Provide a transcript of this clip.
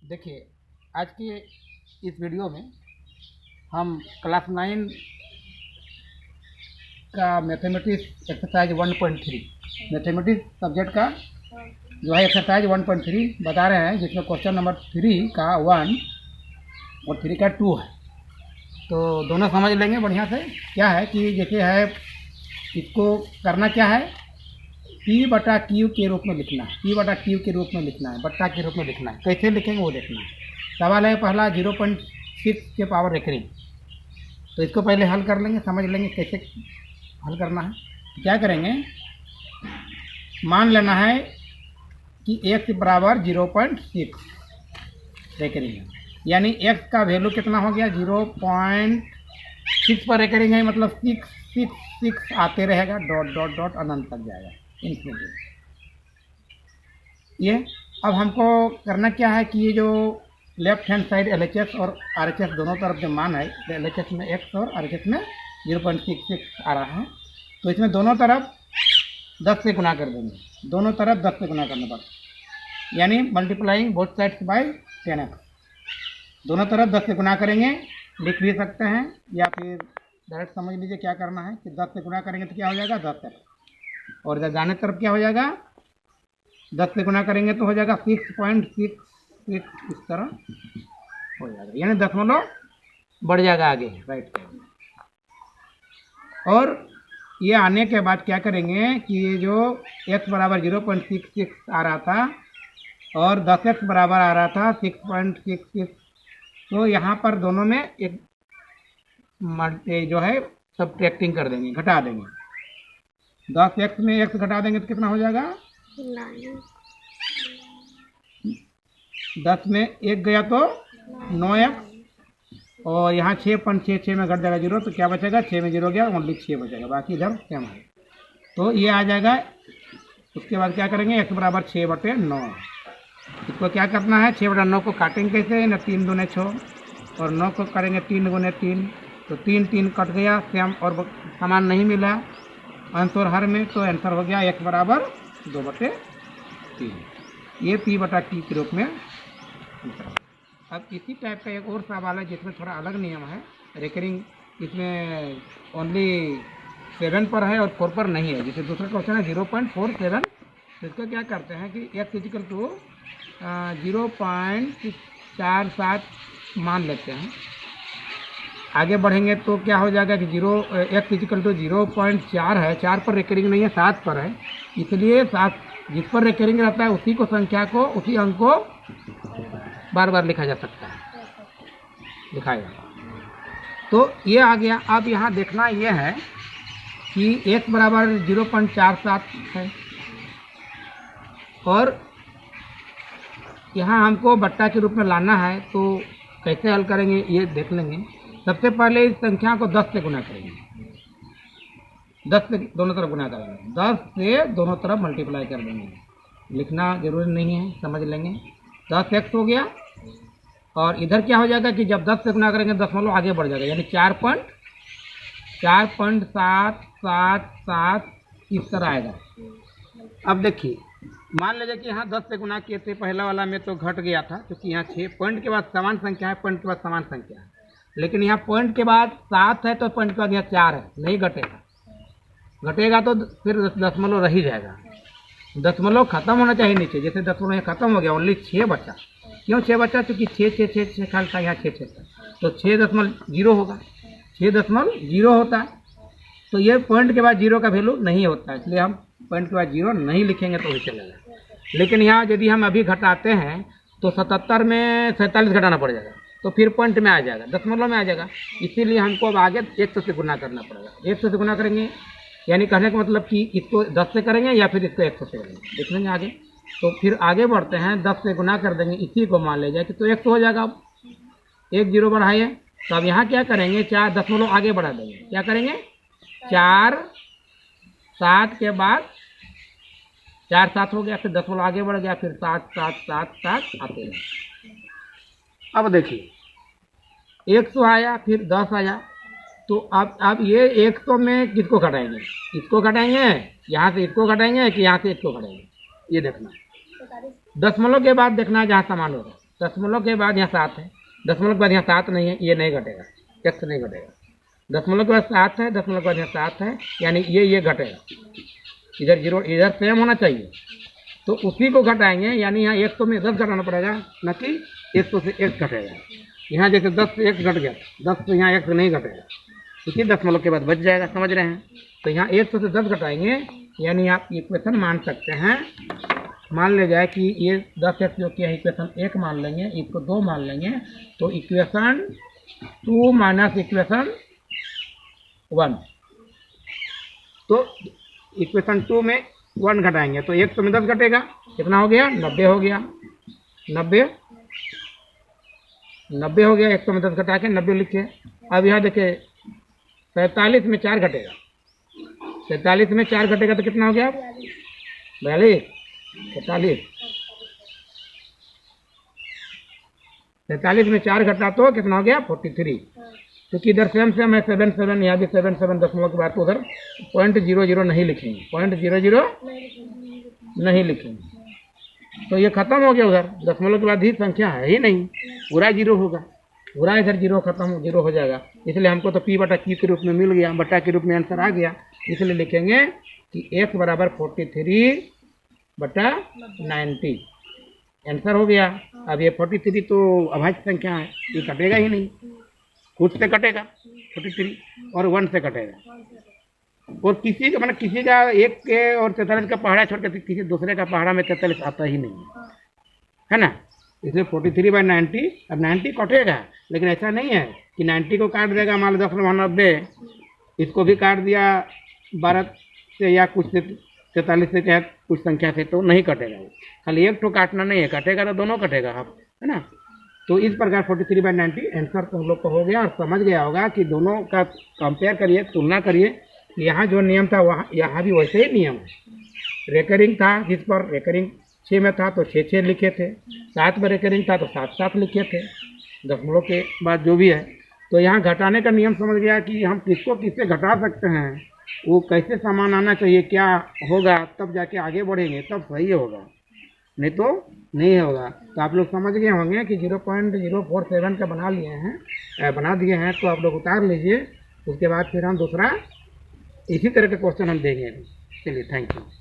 देखिए, आज की इस वीडियो में हम क्लास 9 का मैथमेटिक्स एक्सरसाइज 1.3 मैथमेटिक्स सब्जेक्ट का जो है एक्सरसाइज 1.3 बता रहे हैं, जिसमें क्वेश्चन नंबर 3 का 1 और 3 का 2 है। तो दोनों समझ लेंगे बढ़िया से। क्या है कि जैसे है, इसको करना क्या है, P/Q के रूप में लिखना है। P/Q के रूप में लिखना है, बट्टा के रूप में लिखना है। कैसे लिखेंगे वो देखना है। सवाल है पहला 0.6 के पावर रेकरिंग। तो इसको पहले हल कर लेंगे, समझ लेंगे कैसे हल करना है। क्या करेंगे, मान लेना है कि x बराबर 0.6 रेकरिंग है, यानी x का वैल्यू कितना हो गया, 0.6 पर रेकरिंग है, मतलब 6 आते रहेगा, डॉट डॉट डॉट अनंत तक जाएगा, इन्फिनिटी। ये अब हमको करना क्या है कि ये जो लेफ्ट हैंड साइड LHS और RHS दोनों तरफ जो मान है, LHS में x और RHS में 0.66 आ रहा है, तो इसमें दोनों तरफ 10 से गुना कर देंगे। दोनों तरफ 10 से गुना करने पर, यानी multiplying both sides by 10x। दोनों तरफ 10 से गुना करेंगे, लिख भी सकते हैं, या फिर डायरेक्ट समझ लीजिए क्या करना है कि 10 से गुना करेंगे तो क्या हो जाएगा 10x, और इधर दाहिने तरफ क्या हो जाएगा, 10 से गुना करेंगे तो हो जाएगा 6.66, इस तरह हो जाएगा, यानी दशमलव बढ़ जाएगा आगे राइट साइड। और ये आने के बाद क्या करेंगे कि ये जो x बराबर 0.66 आ रहा था और 10x बराबर आ रहा था 6.66, तो यहाँ पर दोनों में एक जो है सब्ट्रैक्टिंग कर देंगे, घटा देंगे। 10x में x घटा देंगे तो कितना हो जाएगा, 10 में 1 गया तो 9x, और यहाँ 6.66 में घट जाएगा 0, तो क्या बचेगा, 6 में 0 गया, ओनली 6 बचेगा, बाकी इधर सेम है। तो ये आ जाएगा। उसके बाद क्या करेंगे, x बराबर 6/9। इसको क्या करना है, 6/9 को काटेंगे कैसे ना, 3 दूने 6, और 9 को करेंगे 3 गुने 3, तो 3 कट गया, सेम और समान नहीं मिला अंश और हर में, तो आंसर हो गया x बराबर 2/3। ये P/Q के रूप में। अब इसी टाइप का एक और सवाल है जिसमें थोड़ा अलग नियम है, रेकरिंग इसमें ओनली 7 पर है और 4 पर नहीं है। जैसे दूसरा क्वेश्चन है 0.47, तो इसको क्या करते हैं कि x इक्वल टू 0.47 मान लेते हैं। आगे बढ़ेंगे तो क्या हो जाएगा कि x इक्वल टू 0.4 है, 4 पर रेकरिंग नहीं है, 7 पर है, इसलिए 7 जिस पर रेकरिंग रहता है उसी को संख्या को, उसी अंक को बार बार लिखा जा सकता है, लिखाएगा। तो ये आ गया। अब यहाँ देखना ये है कि x बराबर 0.47 है, और यहाँ हमको बट्टा के रूप में लाना है, तो कैसे हल करेंगे ये देख लेंगे। सबसे पहले इस संख्या को 10 से गुना करेंगे, 10 से दोनों तरफ गुना करेंगे, 10 से दोनों तरफ मल्टीप्लाई कर देंगे, लिखना जरूरी नहीं है, समझ लेंगे। 10x हो गया, और इधर क्या हो जाएगा कि जब 10 से गुना करेंगे दशमलव आगे बढ़ जाएगा, यानी 4.777 इस तरह आएगा। अब देखिए, मान लीजिए कि यहाँ 10 से गुना किए थे, पहला वाला में तो घट गया था, क्योंकि यहाँ 6 पॉइंट के बाद समान संख्या है, पॉइंट के बाद समान संख्या है, लेकिन यहाँ पॉइंट के बाद 7 है तो पॉइंट के बाद यहाँ 4 है, नहीं घटेगा। घटेगा तो फिर दशमलव रह ही जाएगा, दशमलव खत्म होना चाहिए नीचे। जैसे दशमलव यहाँ खत्म हो गया, ओनली 6 बचा। क्यों 6 बचा, क्योंकि 6 खाल था, यहाँ 6 था, तो 6.0 होगा, 6.0 होता। तो ये पॉइंट के बाद 0 का वैल्यू नहीं होता, इसलिए हम पॉइंट के बाद 0 नहीं लिखेंगे तो भी चलेगा। लेकिन यहाँ यदि हम अभी घटाते हैं तो 77 में 47 घटाना पड़ जाएगा, तो फिर पॉइंट में आ जाएगा, दशमलव में आ जाएगा, इसीलिए हमको अब आगे 100 से गुना करना पड़ेगा। 100 से गुना करेंगे, यानी कहने का मतलब कि इसको 10 से करेंगे या फिर इसको 100 से करेंगे, देख लेंगे आगे। तो फिर आगे बढ़ते हैं, 10 से गुना कर देंगे, इसी को मान ले जाए कि तो 100 हो जाएगा। अब 1 0 बढ़ाइए, तो अब यहाँ क्या करेंगे, 4 दशमलव आगे बढ़ा देंगे। क्या करेंगे, 4 7 के बाद 4 7 हो गया, फिर दशमलव आगे बढ़ गया, फिर 7 7 7 7 आते हैं। अब देखिए 100 आया, फिर 10 आया, तो अब ये 100 में किसको घटाएंगे, इसको घटाएंगे, यहाँ से इसको घटाएंगे कि यहाँ से इसको घटाएंगे, ये देखना है। दशमलव के बाद देखना है जहाँ समान होगा, दशमलव के बाद यहाँ 7 है, दशमलव के बाद यहाँ 7 नहीं है, ये नहीं घटेगा, x नहीं घटेगा। दशमलव के बाद 7 है, दशमलव के बाद यहाँ 7 है, यानी ये घटेगा। इधर 0 इधर सेम होना चाहिए, तो उसी को घटाएंगे, यानी यहाँ 100 में 10 घटाना पड़ेगा, न कि 100 से 1 घटेगा। यहाँ जैसे 10 से 1 घट गया, 10 से यहाँ 1 नहीं घटेगा, इसी दशमलव के बाद बच जाएगा, समझ रहे हैं। तो यहाँ 100 से 10 घटाएंगे, यानी आप इक्वेशन मान सकते हैं, मान ले जाए कि ये 10x जो किया इक्वेशन 1 मान लेंगे, इसको 2 मान लेंगे, तो इक्वेशन 2 माइनस इक्वेशन 1, तो इक्वेशन 2 में 1 घटाएंगे, तो 100 में 10 घटेगा, कितना हो गया, 90 हो गया, 90 हो गया। 100 में 10 घटा के 90 लिखे। अब यहाँ देखिए 47 में 4 घटेगा, 47 में 4 घटेगा तो कितना हो गया, 42, 47 में 4 घटा तो कितना हो गया, 43। क्योंकि इधर सेम है 7 यहाँ भी 7 दशमलव के बाद तो उधर 0.00 नहीं लिखेंगे, 0.00 नहीं लिखेंगे, तो ये खत्म हो गया। उधर दशमलव के बाद ही संख्या है ही नहीं, पूरा 0 होगा, पूरा इधर 0 खत्म 0 हो जाएगा। इसलिए हमको तो p/q के रूप में मिल गया, बटा के रूप में आंसर आ गया। इसलिए लिखेंगे कि x बराबर 43/90 आंसर हो गया। अब ये 43 तो अभाज्य संख्या है, ये कटेगा ही नहीं, खुद से कटेगा 43 और 1 से कटेगा। और किसी का किसी का 1 के और 43 का पहाड़ा छोड़ के किसी दूसरे का पहाड़ा में 43 आता ही नहीं है ना। इसलिए 43/90, अब 90 कटेगा, लेकिन ऐसा नहीं है कि 90 को काट देगा, मान लो 10/90, इसको भी काट दिया 12 से या कुछ से 43 से क्या कुछ संख्या से, तो नहीं कटेगा। खाली एक तो काटना नहीं है, कटेगा तो दोनों कटेगा, आप है ना। तो इस प्रकार 43/90 आंसर तो हम लोग को हो गया, और समझ गया होगा कि दोनों का कंपेयर करिए, तुलना करिए। यहाँ जो नियम था वहाँ यहाँ भी वैसे ही नियम है। रेकरिंग था, जिस पर रेकरिंग 6 में था तो 6 लिखे थे, 7 में रेकरिंग था तो 7 लिखे थे, दशमलव के बाद जो भी है। तो यहाँ घटाने का नियम समझ गया कि हम किसको किससे घटा सकते हैं, वो कैसे सामान आना चाहिए, क्या होगा, तब जाके आगे बढ़ेंगे, तब सही होगा, नहीं तो नहीं होगा। तो आप लोग समझ गए होंगे कि 0.047 का बना दिए हैं, तो आप लोग उतार लीजिए। उसके बाद फिर हम दूसरा इसी तरह के क्वेश्चन हम देंगे। चलिए, थैंक यू।